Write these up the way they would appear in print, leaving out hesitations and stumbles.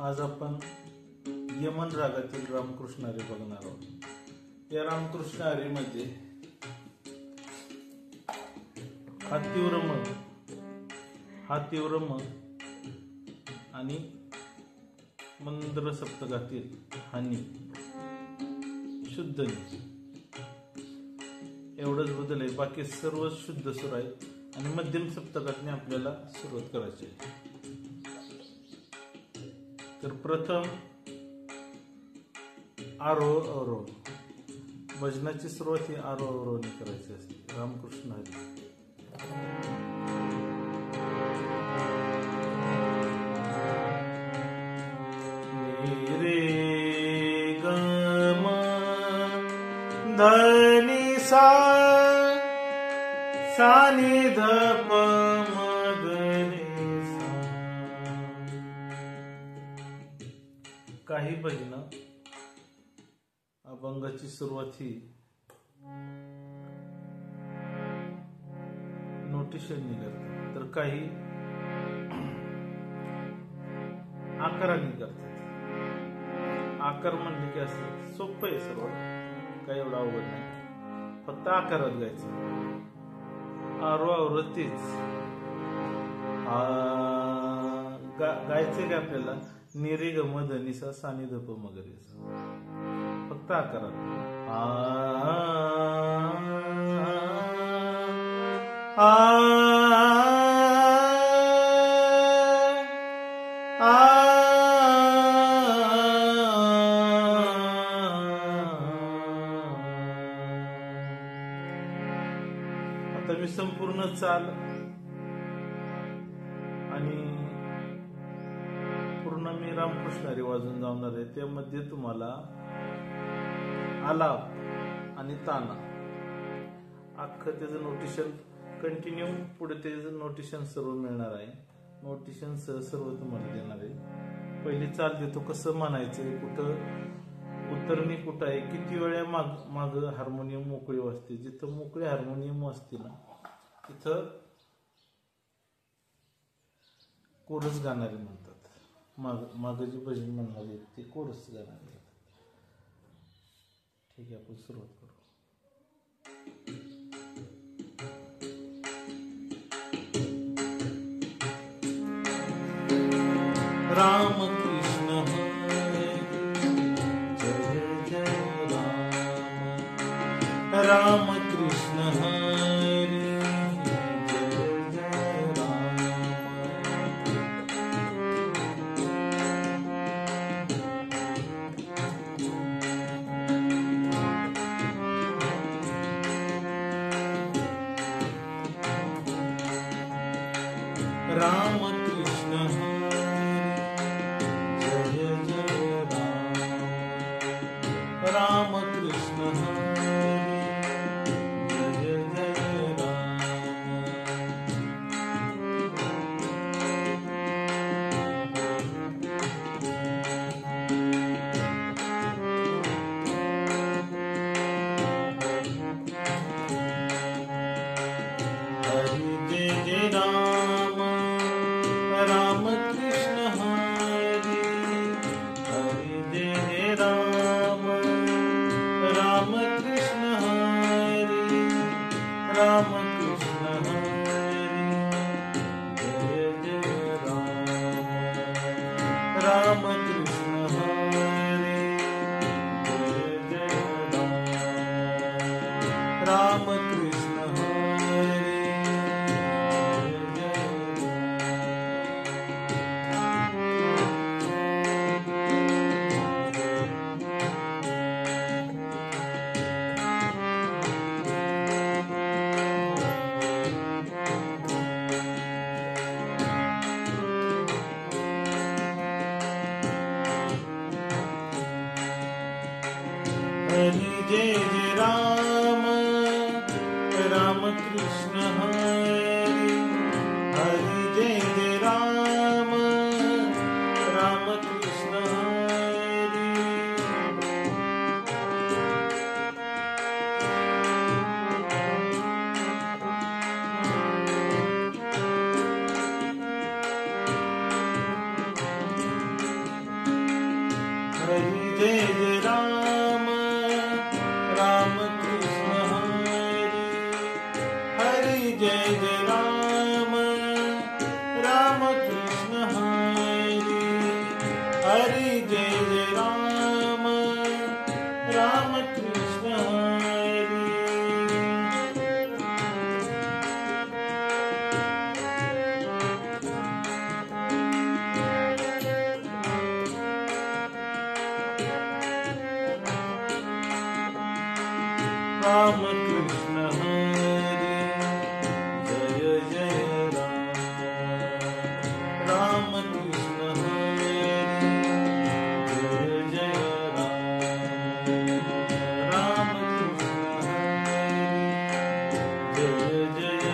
आज आपण यमन रागातील रामकृष्ण हरी बघणार आहोत। या रामकृष्ण हरीमध्ये हा तीव्र म आणि मंद्र सप्तकातील हानी शुद्ध नि एवढंच बदल आहे। बाकी सर्व शुद्ध सूर आहेत आणि मध्यम सप्तकातने आपल्याला सुरुवात करायची आहे। तर प्रथम आरोह अवरोह, भजनाची सुरुवात ही आरोह अवरोहने करायची असते। रामकृष्ण हरी। रे ग म धनी सा नि ध प म ग रे सा। काही भजन अभंगाची सुरुवात ही नोटेशनने करतात, तर काही आकाराने करतात। आकार म्हणले की असं सोपं आहे, सर्व काही एवढं अवघड नाही, फक्त आकारात गायचं। आरोह अवरोह तेच गायचे का आपल्याला निरे ग म ध नि सा सा नि ध प म ग रे सा, फक्त आकारात। आता मी संपूर्ण चाल आणि पूर्ण मी रामकृष्ण हरी वाजून जाणार आहे। त्यामध्ये तुम्हाला आलाप आणि ताना अख्खं त्याचं नोटेशन कंटिन्यू पुढे त्याचं नोटेशन सर्व मिळणार आहे। नोटेशन सर्व तुम्हाला देणार आहे। पहिली चाल देतो, कसं म्हणायचं, कुठं उतरणी कुठं आहे, किती वेळा माग हार्मोनियम मोकळी वाजते। जिथं मोकळी हार्मोनियम वाजते ना तिथं कोरस गाणारे म्हणतात। माग जी भजन म्हणणारे ते कोरस गाणारे म्हणतात। ठीक आहे, आपण सुरुवात करू। राम कृष्ण हरी जय जय राम, राम कृष्ण हरी जय जय राम, राम कृष्ण राम कृष्ण हरी जय जय राम, हरि जय जय राम, राम कृष्ण हरी, हरि जय जय राम, राम कृष्ण हरी, राम कृष्ण हरी जय जय राम, राम कृष्ण हरी जय जय राम, राम कृष्ण हरी जय जय हरि जय जय राम, राम कृष्ण हरी, हरि जय जय राम, राम कृष्ण हरी, जय जय राम राम कृष्ण हरि हरि जय जय राम राम कृष्ण हरि हरि जय जय राम राम कृष्ण हरि राम कृष्ण हरि जय जय राम राम कृष्ण हरि जय जय राम कृष्ण हरि जय जय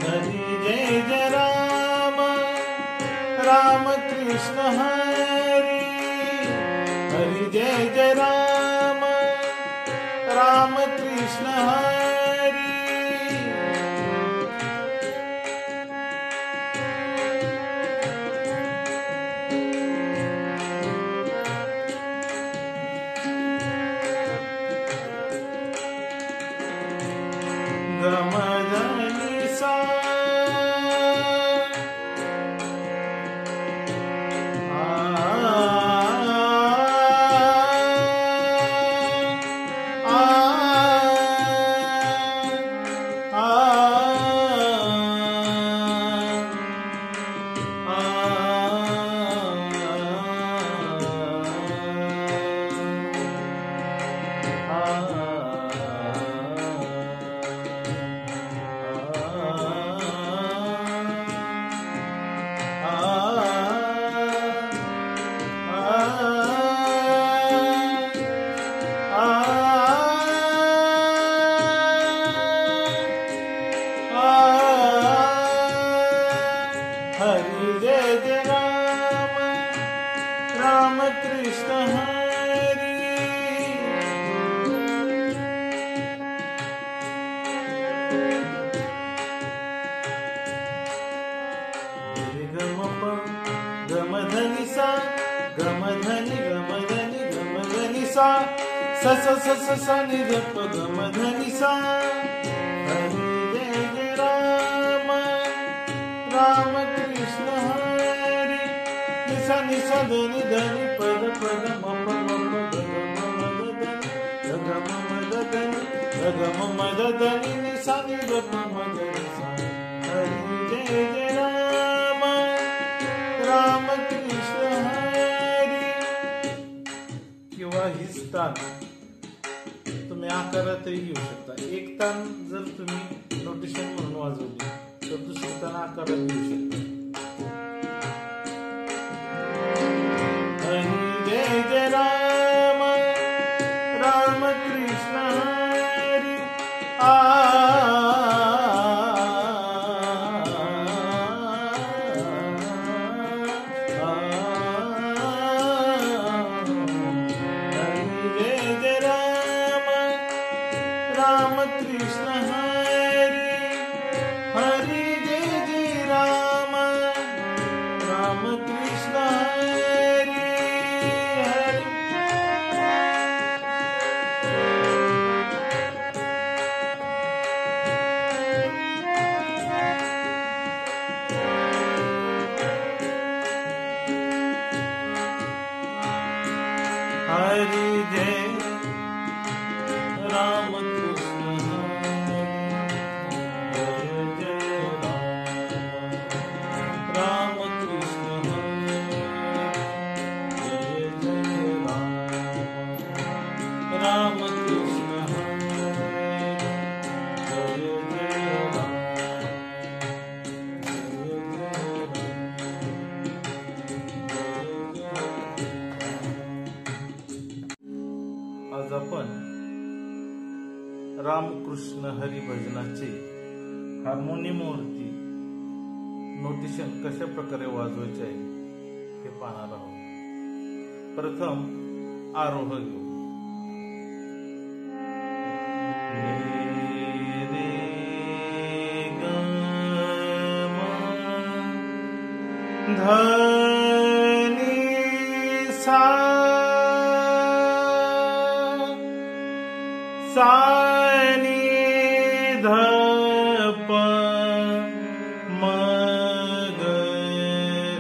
हरि जय जय राम राम कृष्ण हरि हरि जय जय राम राम कृष्ण हरि गमधनि सा हरि जय जय राम राम कृष्ण हरि गमधनि सा गमधनि गमधनि गमधनि सा स स स स स नि ध प गमधनि सा हरि जय जय राम राम कृष्ण हरि निसा निसा धनि धनि पद पद म प म प ग म म द धनि ग ग म म द धनि निसा नि ध प म ग नि सा हरि जय जय राम राम कृष्ण हरि किंवा ही स्थान तुम्ही आकारातही घेऊ शकता. एक तान जर तुम्ही नोटेशन म्हणून वाजवली तर दुसरी तान आकारात घेऊ शकता. हरि जय जय राम राम कृष्ण हरि राम कृष्ण हरि हरि जय जय राम राम कृष्ण हरि हरि हरि जय राम कृष्ण राम कृष्ण जय जय राम कृष्ण जय जय आज आपण रामकृष्ण हरी भजनाचे हार्मोनियमवरती नोटेशन कशा प्रकारे वाजवायचे आहे हे पाहणार आहोत. प्रथम आरोह घेऊ. धनी सा नी ध प म ग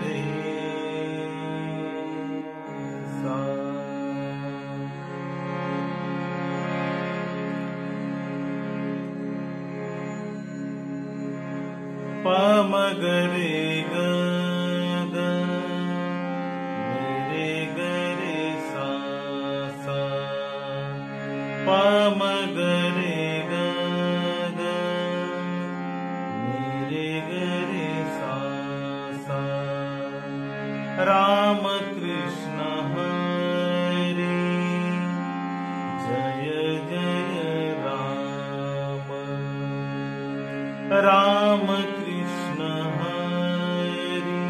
रे सा. प म ग रे ग ग रे ग रे सा सा. प म ग रे ग ग रे ग रे सा सा. राम कृष्ण हरी जय जय राम. राम कृष्ण हरी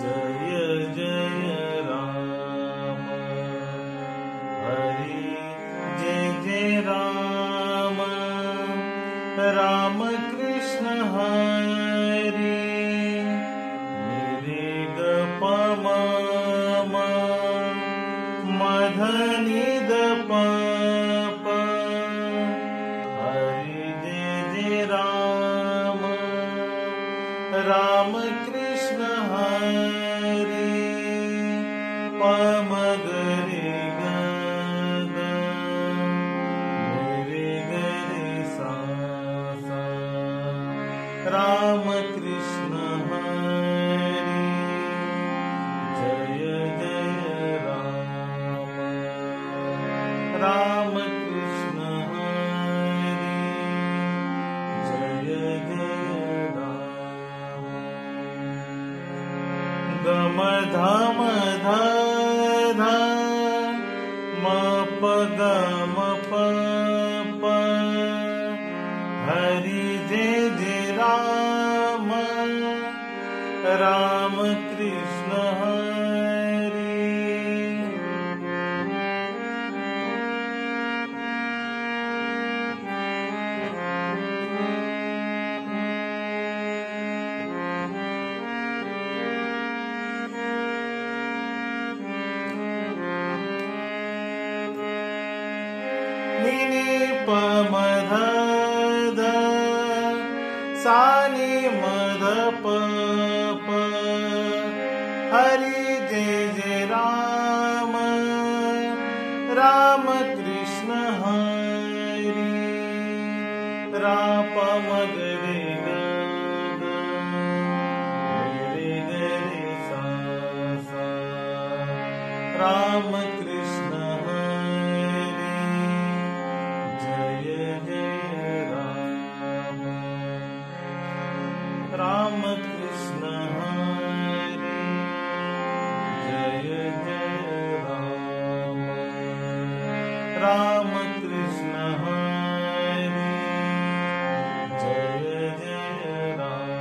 जय जय राम. हरी जय जय राम. राम कृष्ण हरी रे ग प म म मधनि द प प. हरि जय जय राम. राम कृष्ण हरी प म ग रे ग ग रे ग रे सा सा. राम कृष्ण हरी जय जय राम. राम कृष्ण हरी जय जय राम. गम धम ध ध म प ग म प प. हरि जय जय राम. राम कृष्ण हरी. नि नि प म ध ध सा नि म ध प प. हरि जय जय राम. राम कृष्ण हरी. रा प म ग रे ग ग रे ग रे सा सा. राम कृष्ण हरी जय जय राम. राम कृष्ण हरी जय जय राम. राम कृष्ण हरी जय जय राम.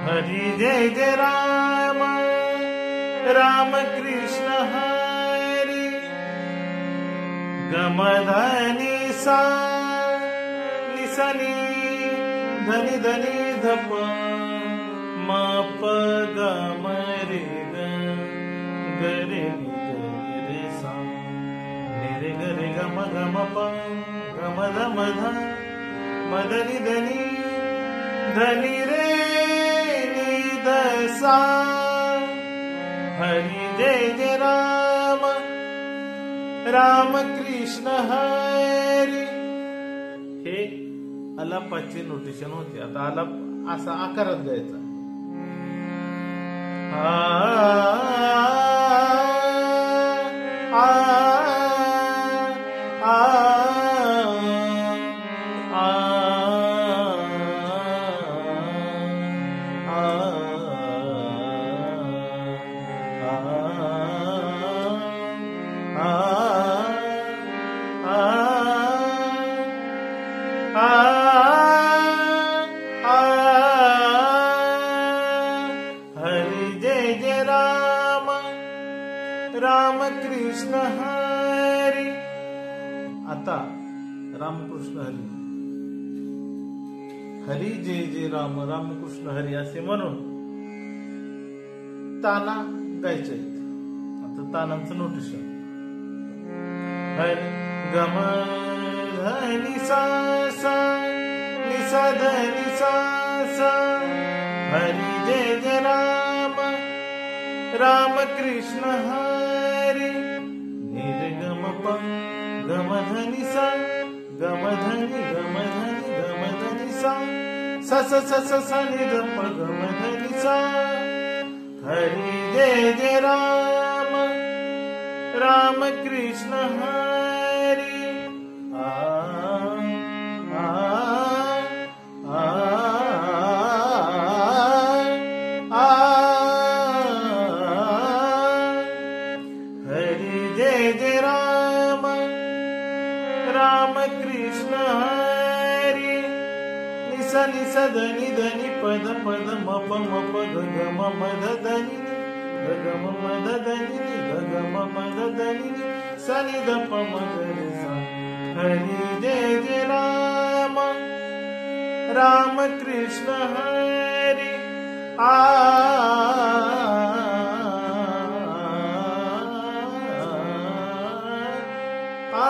हरि जय जय राम. राम कृष्ण हरी. गम धनि सा नि सा नि धनि धनि ध प म प ग म रे ग ग रे नि ग रे सा. नि रे ग रे ग म प ग म ध म ध म धनि धनि धनि रे नि ध सा. हरि जय जय राम. राम कृष्ण हरी. हे आलापाचे नोटेशन होते. आता आलाप असा आकारात गायचा. आ आ आ राम कृष्ण हरी. आता रामकृष्ण हरी, हरी जय जय राम, रामकृष्ण हरी असे म्हणून ताना गायचे आहेत. आता तानांचं नोटेशन. हरी गम धनी सा सा नि सा धनी सा सा. हरी जय जय राम, राम कृष्ण हरी. निर्गम प गम धनी सा, गम धनी गम धनी गम धनी सा सा सा सा सा सा नि ध प गम धनी सा. हरी जय जय राम, राम कृष्ण हरी. आ आ आ आ. हरी जय जय राम, राम कृष्ण हरी. निसा निसा धनी धनी पद पद म प ग ग म म ध धनी ग ग म म ध धनी ग ग म म ध धनी सा नि ध प म ग रे सा. हरी जय जय राम, राम कृष्ण हरी. आ आ.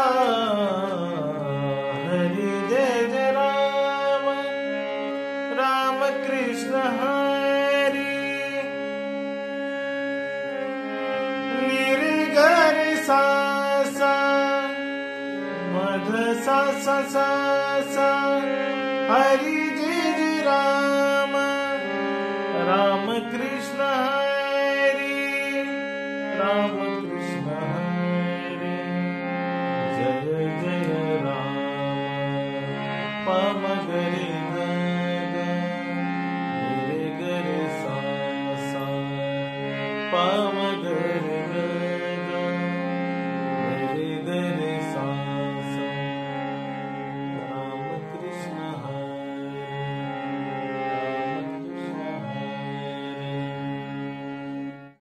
हरी जय जय राम, राम कृष्ण हरी. निर्गर सा सा मध सा सा सा सा. हरी जय जय राम, राम कृष्ण हरी. राम कृष्ण हरी. जय जय राम, पम गरे ग ग रे ग रे सा सा. पम ग